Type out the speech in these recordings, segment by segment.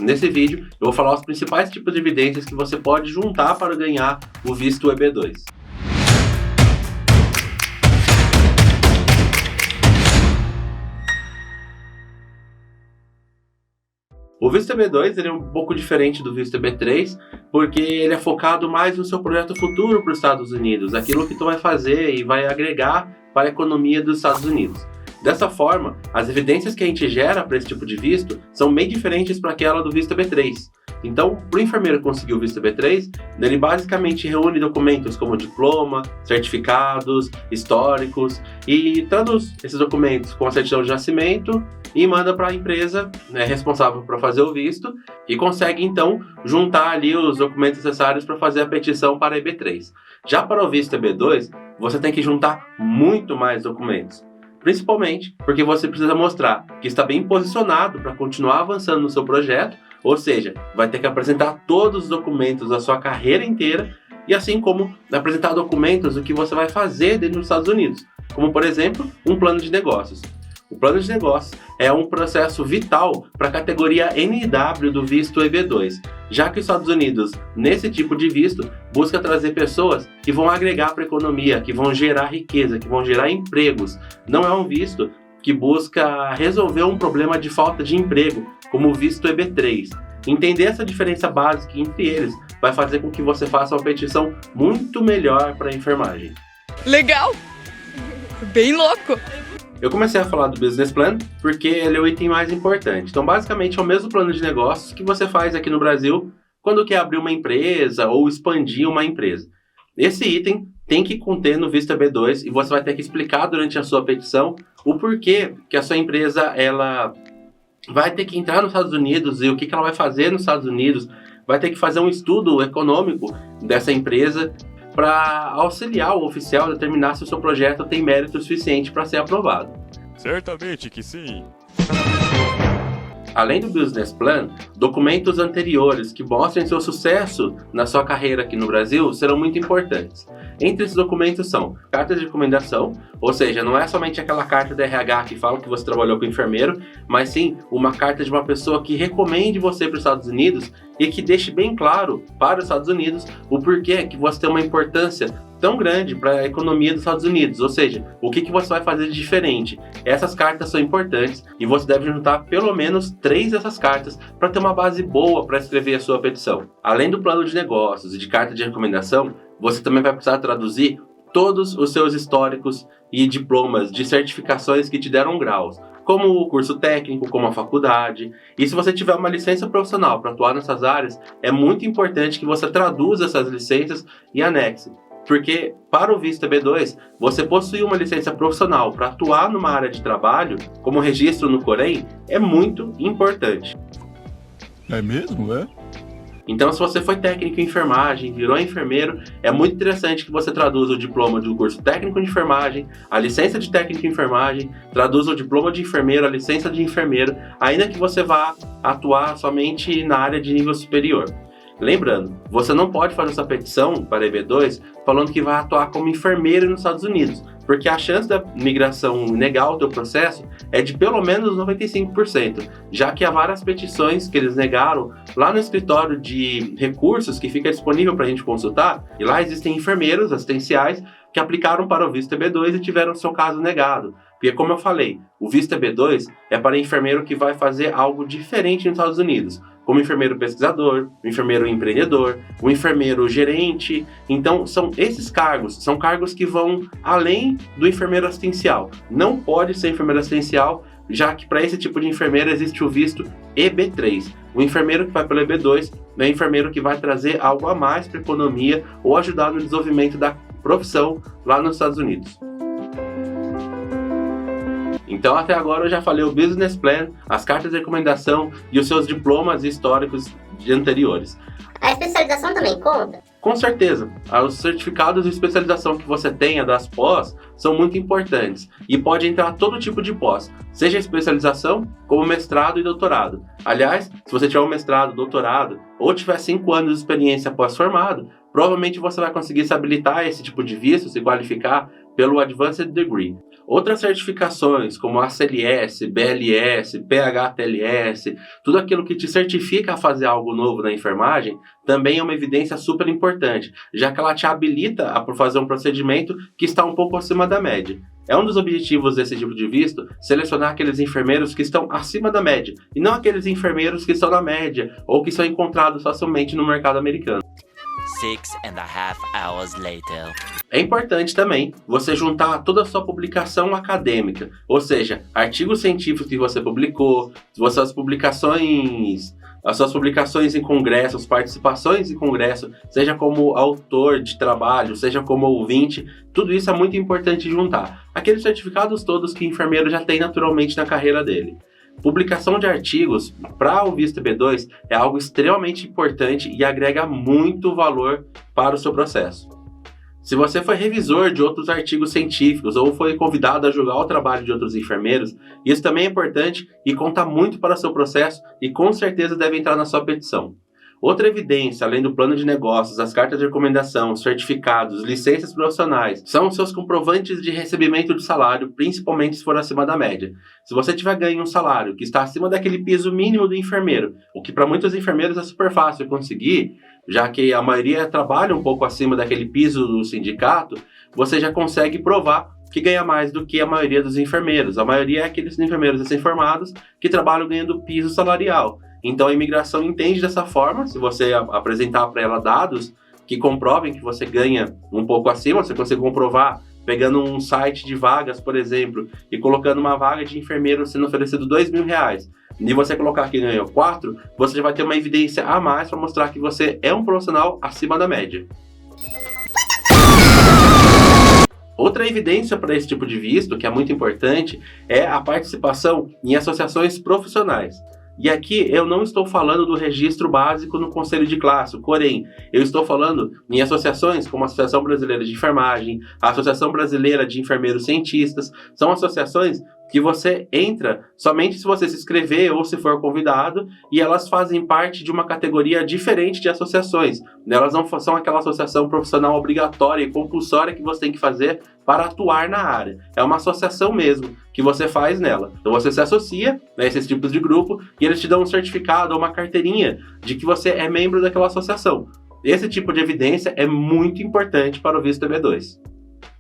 Nesse vídeo, eu vou falar os principais tipos de evidências que você pode juntar para ganhar o visto EB2. O visto EB2 ele é um pouco diferente do visto EB3, porque ele é focado mais no seu projeto futuro para os Estados Unidos, aquilo que tu vai fazer e vai agregar para a economia dos Estados Unidos. Dessa forma, as evidências que a gente gera para esse tipo de visto são bem diferentes para aquela do visto EB3. Então, para o enfermeiro conseguir o visto EB3, ele basicamente reúne documentos como diploma, certificados, históricos e traduz esses documentos com a certidão de nascimento e manda para a empresa responsável por fazer o visto e consegue então juntar ali os documentos necessários para fazer a petição para a EB3. Já para o visto EB2, você tem que juntar muito mais documentos. Principalmente porque você precisa mostrar que está bem posicionado para continuar avançando no seu projeto, ou seja, vai ter que apresentar todos os documentos da sua carreira inteira e assim como apresentar documentos do que você vai fazer dentro dos Estados Unidos, como por exemplo, um plano de negócios. O plano de negócios é um processo vital para a categoria NW do visto EB2, já que os Estados Unidos, nesse tipo de visto, busca trazer pessoas que vão agregar para a economia, que vão gerar riqueza, que vão gerar empregos. Não é um visto que busca resolver um problema de falta de emprego, como o visto EB3. Entender essa diferença básica entre eles vai fazer com que você faça uma petição muito melhor para a enfermagem. Legal! Bem louco! Eu comecei a falar do Business Plan porque ele é o item mais importante. Então, basicamente, é o mesmo plano de negócios que você faz aqui no Brasil quando quer abrir uma empresa ou expandir uma empresa. Esse item tem que conter no visto EB2 e você vai ter que explicar durante a sua petição o porquê que a sua empresa ela vai ter que entrar nos Estados Unidos e o que ela vai fazer nos Estados Unidos. Vai ter que fazer um estudo econômico dessa empresa para auxiliar o oficial a determinar se o seu projeto tem mérito suficiente para ser aprovado. Certamente que sim. Além do Business Plan, documentos anteriores que mostrem seu sucesso na sua carreira aqui no Brasil serão muito importantes. Entre esses documentos são cartas de recomendação, ou seja, não é somente aquela carta da RH que fala que você trabalhou com enfermeiro, mas sim uma carta de uma pessoa que recomende você para os Estados Unidos e que deixe bem claro para os Estados Unidos o porquê que você tem uma importância tão grande para a economia dos Estados Unidos, ou seja, o que você vai fazer de diferente. Essas cartas são importantes e você deve juntar pelo menos 3 dessas cartas para ter uma base boa para escrever a sua petição. Além do plano de negócios e de carta de recomendação, você também vai precisar traduzir todos os seus históricos e diplomas de certificações que te deram graus, como o curso técnico, como a faculdade. E se você tiver uma licença profissional para atuar nessas áreas, é muito importante que você traduza essas licenças e anexe. Porque para o visto EB2, você possuir uma licença profissional para atuar numa área de trabalho, como registro no Corém, é muito importante. É mesmo, é? Então, se você foi técnico em enfermagem, virou enfermeiro, é muito interessante que você traduza o diploma do curso técnico de enfermagem, a licença de técnico em enfermagem, traduza o diploma de enfermeiro, a licença de enfermeiro, ainda que você vá atuar somente na área de nível superior. Lembrando, você não pode fazer essa petição para a EB2 falando que vai atuar como enfermeiro nos Estados Unidos, porque a chance da migração negar o teu processo é de pelo menos 95%, já que há várias petições que eles negaram lá no escritório de recursos que fica disponível para a gente consultar, e lá existem enfermeiros assistenciais que aplicaram para o visto EB2 e tiveram seu caso negado. Porque, como eu falei, o visto EB2 é para enfermeiro que vai fazer algo diferente nos Estados Unidos, como enfermeiro pesquisador, o enfermeiro empreendedor, o enfermeiro gerente. Então, são esses cargos, são cargos que vão além do enfermeiro assistencial. Não pode ser enfermeiro assistencial, já que para esse tipo de enfermeiro existe o visto EB3. O enfermeiro que vai pelo EB2 é o enfermeiro que vai trazer algo a mais para a economia ou ajudar no desenvolvimento da profissão lá nos Estados Unidos. Então, até agora eu já falei o Business Plan, as cartas de recomendação e os seus diplomas históricos de anteriores. A especialização também conta? Com certeza, os certificados de especialização que você tenha das pós são muito importantes e pode entrar todo tipo de pós, seja especialização como mestrado e doutorado. Aliás, se você tiver um mestrado, doutorado ou tiver 5 anos de experiência pós-formado, provavelmente você vai conseguir se habilitar a esse tipo de visto, se qualificar pelo Advanced Degree. Outras certificações, como ACLS, BLS, PHTLS, tudo aquilo que te certifica a fazer algo novo na enfermagem, também é uma evidência super importante, já que ela te habilita a fazer um procedimento que está um pouco acima da média. É um dos objetivos desse tipo de visto, selecionar aqueles enfermeiros que estão acima da média, e não aqueles enfermeiros que estão na média, ou que são encontrados facilmente no mercado americano. 6.5 hours later. É importante também você juntar toda a sua publicação acadêmica, ou seja, artigos científicos que você publicou, as suas publicações em congressos, participações em congresso, seja como autor de trabalho, seja como ouvinte, tudo isso é muito importante juntar. Aqueles certificados todos que o enfermeiro já tem naturalmente na carreira dele. Publicação de artigos para o visto B2 é algo extremamente importante e agrega muito valor para o seu processo. Se você foi revisor de outros artigos científicos ou foi convidado a julgar o trabalho de outros enfermeiros, isso também é importante e conta muito para o seu processo e com certeza deve entrar na sua petição. Outra evidência, além do plano de negócios, as cartas de recomendação, certificados, licenças profissionais, são os seus comprovantes de recebimento de salário, principalmente se for acima da média. Se você tiver ganho um salário que está acima daquele piso mínimo do enfermeiro, o que para muitos enfermeiros é super fácil conseguir, já que a maioria trabalha um pouco acima daquele piso do sindicato, você já consegue provar que ganha mais do que a maioria dos enfermeiros. A maioria é aqueles enfermeiros recém-formados que trabalham ganhando piso salarial. Então a imigração entende dessa forma, se você apresentar para ela dados que comprovem que você ganha um pouco acima, você consegue comprovar pegando um site de vagas, por exemplo, e colocando uma vaga de enfermeiro sendo oferecido R$2.000, e você colocar que ganhou 4, você já vai ter uma evidência a mais para mostrar que você é um profissional acima da média. Outra evidência para esse tipo de visto, que é muito importante, é a participação em associações profissionais. E aqui eu não estou falando do registro básico no conselho de classe, porém, eu estou falando em associações como a Associação Brasileira de Enfermagem, a Associação Brasileira de Enfermeiros Cientistas, são associações que você entra somente se você se inscrever ou se for convidado, e elas fazem parte de uma categoria diferente de associações. Elas não são aquela associação profissional obrigatória e compulsória que você tem que fazer para atuar na área. É uma associação mesmo que você faz nela. Então você se associa a esses tipos de grupo e eles te dão um certificado ou uma carteirinha de que você é membro daquela associação. Esse tipo de evidência é muito importante para o visto EB2.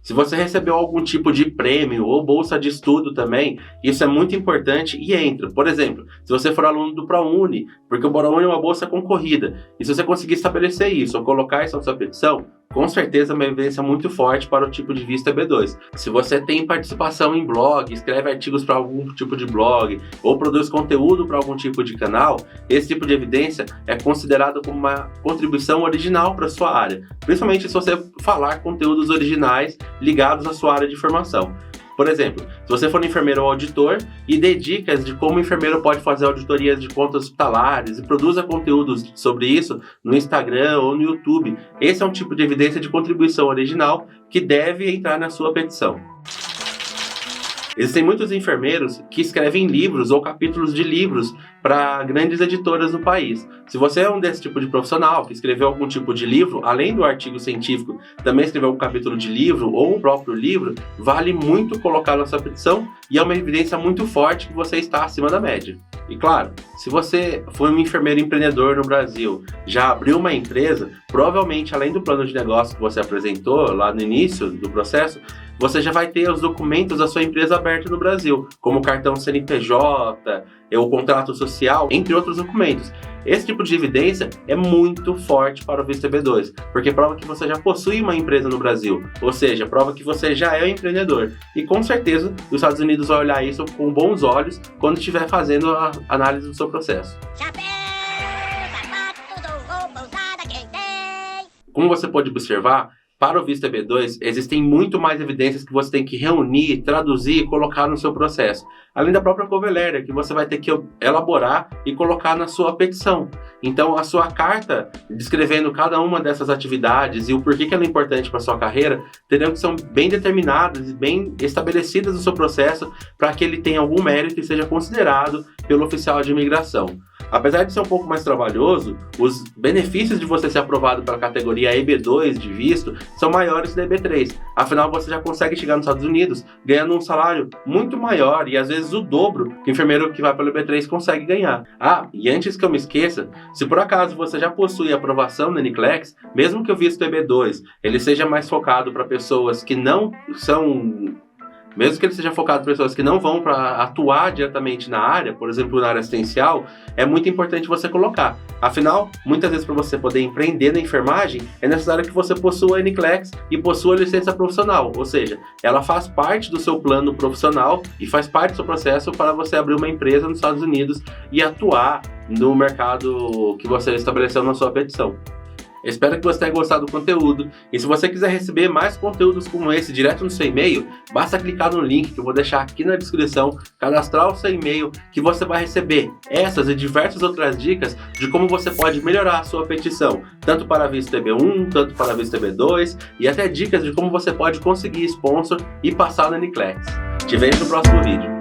Se você recebeu algum tipo de prêmio ou bolsa de estudo também, isso é muito importante e entra. Por exemplo, se você for aluno do ProUni, porque o ProUni é uma bolsa concorrida, e se você conseguir estabelecer isso ou colocar isso na sua petição, com certeza é uma evidência muito forte para o tipo de visto EB2. Se você tem participação em blog, escreve artigos para algum tipo de blog, ou produz conteúdo para algum tipo de canal, esse tipo de evidência é considerado como uma contribuição original para a sua área, principalmente se você falar conteúdos originais ligados à sua área de formação. Por exemplo, se você for um enfermeiro ou auditor e dê dicas de como o enfermeiro pode fazer auditorias de contas hospitalares e produza conteúdos sobre isso no Instagram ou no YouTube, esse é um tipo de evidência de contribuição original que deve entrar na sua petição. Existem muitos enfermeiros que escrevem livros ou capítulos de livros para grandes editoras no país. Se você é um desse tipo de profissional que escreveu algum tipo de livro, além do artigo científico, também escreveu um capítulo de livro ou o próprio livro, vale muito colocar na sua petição e é uma evidência muito forte que você está acima da média. E claro, se você foi um enfermeiro empreendedor no Brasil, já abriu uma empresa, provavelmente além do plano de negócio que você apresentou lá no início do processo, você já vai ter os documentos da sua empresa abertos no Brasil, como o cartão CNPJ, o contrato social, entre outros documentos. Esse tipo de evidência é muito forte para o visto EB2, porque prova que você já possui uma empresa no Brasil, ou seja, prova que você já é um empreendedor. E com certeza os Estados Unidos vão olhar isso com bons olhos quando estiver fazendo a análise do seu processo. Como você pode observar, para o visto EB2, existem muito mais evidências que você tem que reunir, traduzir e colocar no seu processo. Além da própria cover letter, que você vai ter que elaborar e colocar na sua petição. Então, a sua carta, descrevendo cada uma dessas atividades e o porquê que ela é importante para a sua carreira, terão que ser bem determinadas e bem estabelecidas no seu processo para que ele tenha algum mérito e seja considerado pelo oficial de imigração. Apesar de ser um pouco mais trabalhoso, os benefícios de você ser aprovado pela categoria EB2 de visto são maiores da EB3. Afinal, você já consegue chegar nos Estados Unidos ganhando um salário muito maior e às vezes o dobro que o enfermeiro que vai pelo EB3 consegue ganhar. E antes que eu me esqueça, se por acaso você já possui aprovação na NCLEX, mesmo que o visto EB2 ele seja mais focado para pessoas que não são... Mesmo que ele seja focado em pessoas que não vão para atuar diretamente na área, por exemplo, na área assistencial, é muito importante você colocar. Afinal, muitas vezes para você poder empreender na enfermagem, é necessário que você possua a NCLEX e possua a licença profissional, ou seja, ela faz parte do seu plano profissional e faz parte do seu processo para você abrir uma empresa nos Estados Unidos e atuar no mercado que você estabeleceu na sua petição. Espero que você tenha gostado do conteúdo, e se você quiser receber mais conteúdos como esse direto no seu e-mail, basta clicar no link que eu vou deixar aqui na descrição, cadastrar o seu e-mail, que você vai receber essas e diversas outras dicas de como você pode melhorar a sua petição, tanto para visto EB1, tanto para visto EB2, e até dicas de como você pode conseguir sponsor e passar na NCLEX. Te vejo no próximo vídeo.